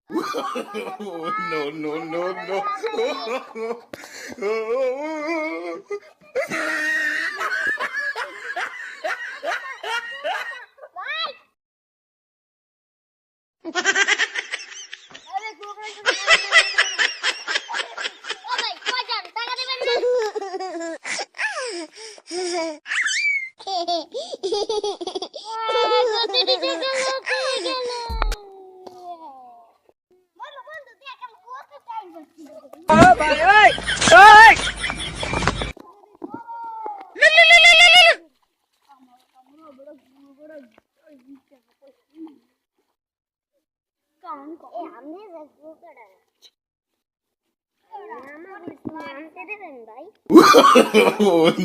No, no, no, no. ভাই ওই ওই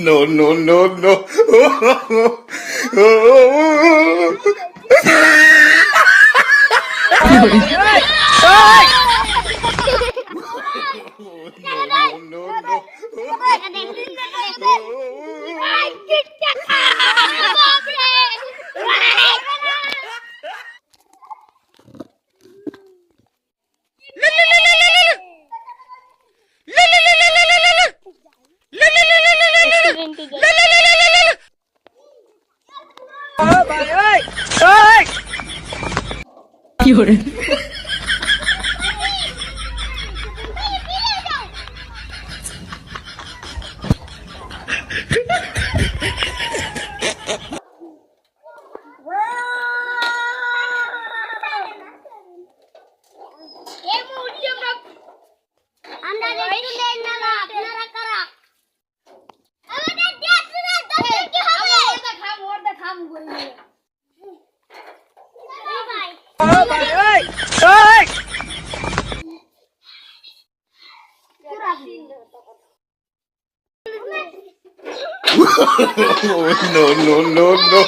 No, no, no, no. No, no, no. ভাই ওই ওই কি করে ভাই ওই ওই No, no, no, no.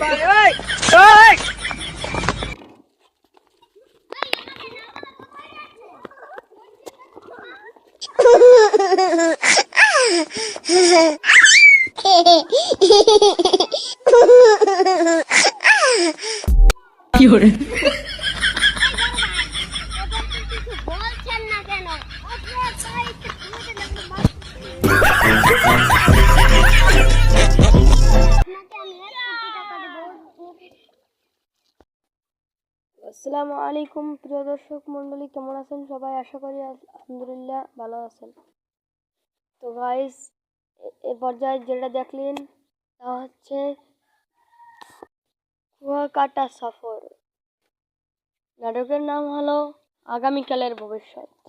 ভাই ওই ওই কি করে আসসালামু আলাইকুম প্রিয় দর্শক মণ্ডলী, কেমন আছেন সবাই? আশা করি আলহামদুলিল্লাহ ভালো আছেন। তো গাইস, এ পর্যায়ে যেটা দেখলেন তা হচ্ছে কুয়াকাটা সফর। নাটকের নাম হলো আগামীকালের ভবিষ্যৎ।